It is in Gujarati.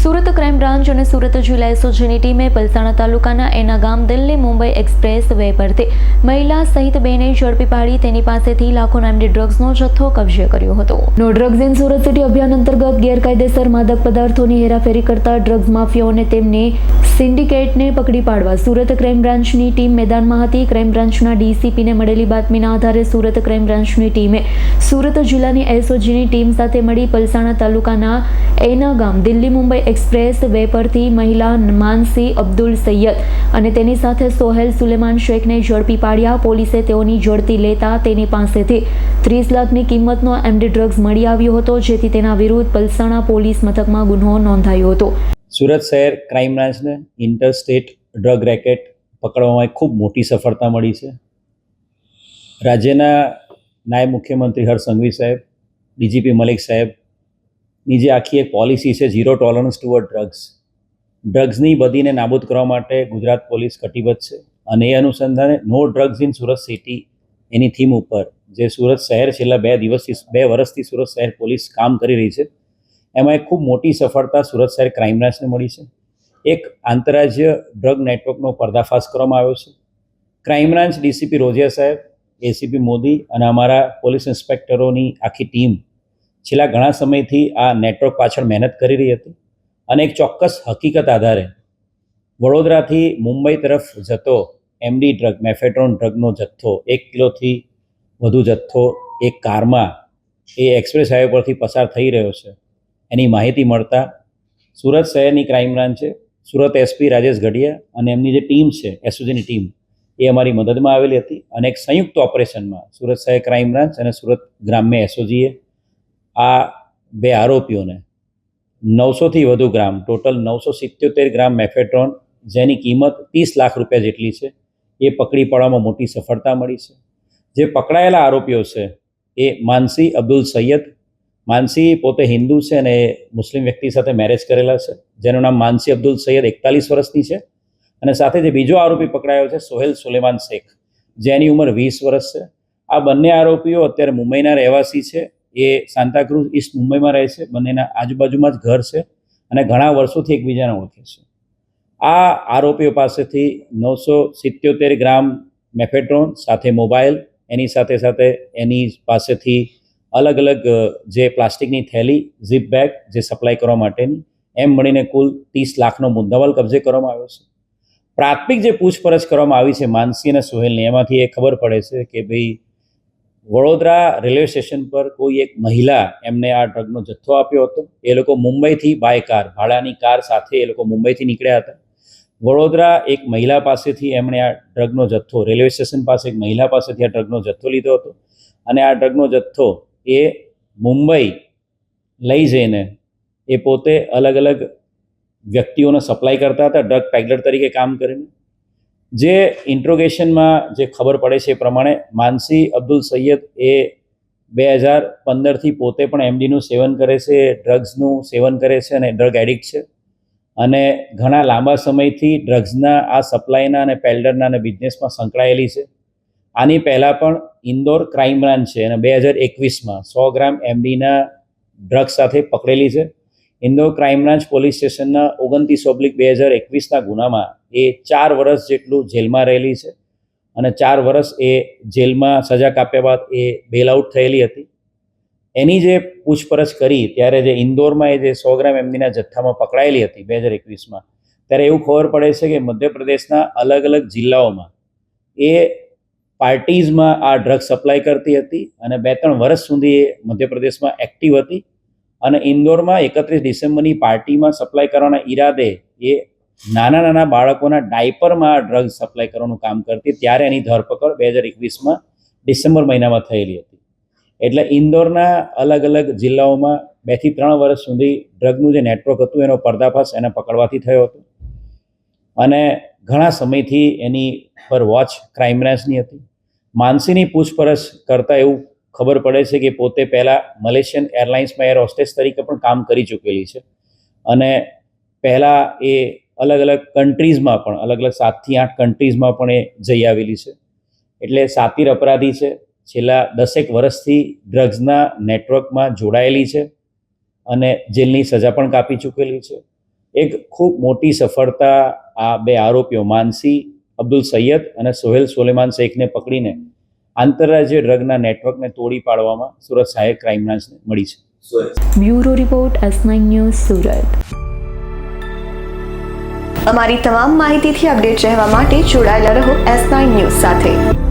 સુરત ક્રાઇમ બ્રાન્ચ અને સુરત જિલ્લા એસઓજીની ટીમે પલસાણા તાલુકાના એના ગામ દિલ્હી મુંબઈ એક્સપ્રેસ વે પરથી મહિલા સહિત બેને ઝડપી પાડી તેની પાસેથી લાખોના એમડી ડ્રગ્સનો જથ્થો કબજે કર્યો હતો. No drugs in Surat city અભિયાન અંતર્ગત ગેરકાયદેસર માદક પદાર્થોની હેરાફેરી કરતા ડ્રગ્સ માફિયાઓને તેમની સિન્ડિકેટને પકડી પાડવા સુરત ક્રાઇમ બ્રાન્ચની ટીમ મેદાનમાં હતી. ક્રાઇમ બ્રાન્ચના ડીસીપીને મળેલી બાતમીના આધારે સુરત ક્રાઇમ બ્રાન્ચની ટીમે સુરત જિલ્લાની એસઓજીની ટીમ સાથે મળી પલસાણા તાલુકાના એના ગામ દિલ્હી મુંબઈ એક્સપ્રેસ વે પરથી મહિલા માનસી અબ્દુલ સૈયદ અને તેની સાથે સોહેલ સુલેમાન શેખને ઝડપી પાડ્યા. પોલીસે તેઓની ઝડપી લેતા તેની પાસેથી 30 લાખની કિંમતનો એમડી ડ્રગ્સ મળી આવ્યો હતો, જેથી તેના વિરુદ્ધ પલસાણા પોલીસ મથકમાં ગુનો નોંધાયો હતો. સુરત શહેર ક્રાઇમ બ્રાન્ચને ઇન્ટરસ્ટેટ ડ્રગ રેકેટ પકડવામાં ખૂબ મોટી સફળતા મળી છે. રાજ્યના નાયબ મુખ્યમંત્રી હર્ષ સંઘવી સાહેબ, ડીજીપી મલિક સાહેબની જે આખી એક પોલિસી છે ઝીરો ટોલરન્સ ટુવર્ડ ડ્રગ્સની બદીને નાબૂદ કરવા માટે ગુજરાત પોલીસ કટિબદ્ધ છે. અને એ અનુસંધાને no drugs in Surat city એની થીમ ઉપર જે સુરત શહેર છેલ્લા 2 વર્ષથી સુરત શહેર પોલીસ કામ કરી રહી છે, એમાં એક ખૂબ મોટી સફળતા સુરત શહેર ક્રાઇમ બ્રાન્ચને મળી છે. એક આંતરરાજ્ય ડ્રગ નેટવર્કનો પર્દાફાશ કરવામાં આવ્યો છે. ક્રાઇમ બ્રાન્ચ ડીસીપી રોઝિયા સાહેબ, એસીપી મોદી અને અમારા પોલીસ ઇન્સ્પેક્ટરોની આખી ટીમ છેલ્લા ઘણા સમયથી આ નેટવર્ક પાછળ મહેનત કરી રહી હતી અને એક ચોક્કસ હકીકત આધારે વડોદરાથી મુંબઈ તરફ જતો એમડી ડ્રગ મેફેડ્રોન ડ્રગનો જથ્થો 1 કિલોથી વધુ જથ્થો એક કારમાં એ એક્સપ્રેસ હાઈવે પરથી પસાર થઈ રહ્યો છે. એની માહિતી મળતા સુરત શહેરની ક્રાઇમ બ્રાન્ચે સુરત એસપી રાજેશ ગઢિયા અને એમની જે ટીમ છે એસઓજીની ટીમ એ અમારી મદદમાં આવેલી હતી અને એક સંયુક્ત ઓપરેશનમાં સુરત શહેર ક્રાઇમ બ્રાન્ચ અને સુરત ગ્રામ્ય એસઓજીએ આ 2 આરોપીઓને 900થી વધુ ગ્રામ, ટોટલ 977 ગ્રામ મેફેડ્રોન, જેની કિંમત 30 લાખ રૂપિયા જેટલી છે, એ પકડી પાડવામાં મોટી સફળતા મળી છે. જે પકડાયેલા આરોપીઓ છે એ માનસી અબ્દુલ સૈયદ. માનસી પોતે હિન્દુ છે અને મુસ્લિમ વ્યક્તિ સાથે મેરેજ કરેલા છે, જેનું નામ માનસી અબ્દુલ સૈયદ 41 વર્ષની છે. અને સાથે જે બીજો આરોપી પકડાયો છે સોહેલ સુલેમાન શેખ, જેની ઉંમર 20 વર્ષ છે. આ બંને આરોપીઓ અત્યારે મુંબઈના રહેવાસી છે. એ સાંતાક્રુઝ ઈસ્ટ મુંબઈમાં રહે છે. બંનેના આજુબાજુમાં જ ઘર છે અને ઘણા વર્ષોથી એકબીજાને ઓળખે છે. આ આરોપીઓ પાસેથી 977 ગ્રામ મેફેડ્રોન સાથે મોબાઈલ, એની સાથે સાથે એની પાસેથી અલગ અલગ જે પ્લાસ્ટિકની થેલી, ઝીપ બેગ જે સપ્લાય કરવા માટેની, એમ મળીને કુલ 30 લાખનો મુદ્દામાલ કબજે કરવામાં આવ્યો છે. પ્રાથમિક જે પૂછપરછ કરવામાં આવી છે માનસી અને સોહેલની, એમાંથી એ ખબર પડે છે કે ભાઈ વડોદરા રેલવે સ્ટેશન પર કોઈ એક મહિલા એમને આ ડ્રગનો જથ્થો આપ્યો હતો. એ લોકો મુંબઈથી બાય કાર, ભાડાની કાર સાથે એ લોકો મુંબઈથી નીકળ્યા હતા. વડોદરા એક મહિલા પાસેથી એમણે આ ડ્રગનો જથ્થો, રેલવે સ્ટેશન પાસે એક મહિલા પાસેથી આ ડ્રગનો જથ્થો લીધો હતો અને આ ડ્રગનો જથ્થો એ મુંબઈ લઈ જઈને એ પોતે અલગ અલગ વ્યક્તિઓને સપ્લાય કરતા હતા, ડ્રગ પેડલર તરીકે કામ કરીને. જે ઇન્ટ્રોગેશનમાં જે ખબર પડે છે એ પ્રમાણે માનસી અબ્દુલ સૈયદ એ 2015થી પોતે પણ એમડીનું સેવન કરે છે, ડ્રગ્સનું સેવન કરે છે અને ડ્રગ એડિક્ટ છે. અને ઘણા લાંબા સમયથી ડ્રગ્સના આ સપ્લાયના અને પેલ્ડરના અને બિઝનેસમાં સંકળાયેલી છે. આની પહેલાં પણ ઇન્દોર ક્રાઇમ બ્રાન્ચ છે અને 2021માં 100 ગ્રામ એમડીના ડ્રગ્સ સાથે પકડેલી છે. ઇન્દોર ક્રાઇમ બ્રાન્ચ પોલીસ સ્ટેશનના 29/2021ના ગુનામાં એ 4 વર્ષ જેટલું જેલમાં રહેલી છે અને 4 વર્ષ એ જેલમાં સજા કાપ્યા બાદ એ બેલ આઉટ થયેલી હતી. એની જે પૂછપરછ કરી ત્યારે જે ઇન્દોરમાં એ જે 100 ગ્રામ એમડીના જથ્થામાં પકડાયેલી હતી 2021માં, ત્યારે એવું ખબર પડે છે કે મધ્યપ્રદેશના અલગ અલગ જિલ્લાઓમાં એ પાર્ટીઝમાં આ ડ્રગ સપ્લાય કરતી હતી અને 2-3 વર્ષ સુધી એ મધ્યપ્રદેશમાં એક્ટિવ હતી. અને ઇન્દોરમાં 31 ડિસેમ્બરની પાર્ટીમાં સપ્લાય કરવાના ઈરાદે એ નાના બાળકોના ડાયપરમાં આ ડ્રગ સપ્લાય કરવાનું કામ કરતી. ત્યારે એની ધરપકડ 2021માં ડિસેમ્બર મહિનામાં થયેલી હતી. એટલે ઇન્દોરના અલગ અલગ જિલ્લાઓમાં 2 થી 3 વર્ષ સુધી ડ્રગનું જે નેટવર્ક હતું એનો પર્દાફાશ એને પકડવાથી થયો હતો. અને ઘણા સમયથી એની પર વોચ ક્રાઇમ બ્રાન્ચની હતી. માનસીની પૂછપરછ કરતાં એવું ખબર પડે છે કે પોતે પહેલાં મલેશિયન એરલાઇન્સમાં એર હોસ્ટેસ તરીકે પણ કામ કરી ચૂકેલી છે અને પહેલાં એ અલગ અલગ કન્ટ્રીઝમાં પણ અલગ 7 થી 8 કન્ટ્રીઝમાં પણ એ જઈ આવેલી છે. એટલે સાતીર અપરાધી છે. છેલ્લા 10 વર્ષથી ડ્રગ્સના નેટવર્કમાં જોડાયેલી છે અને જેલની સજા પણ કાપી ચૂકેલી છે. એક ખૂબ મોટી સફળતા આ બે આરોપીઓ માનસી અબ્દુલ સૈયદ અને સોહેલ સોલેમાન શેખને પકડીને આંતરરાજ્ય ડ્રગના નેટવર્કને તોડી પાડવામાં સુરત સહાયક ક્રાઇમ બ્રાન્ચને મળી છે. Bureau report S9 news Surat. અમારી તમામ માહિતીથી અપડેટ રહેવા માટે જોડાયેલા રહો S9 ન્યૂઝ સાથે.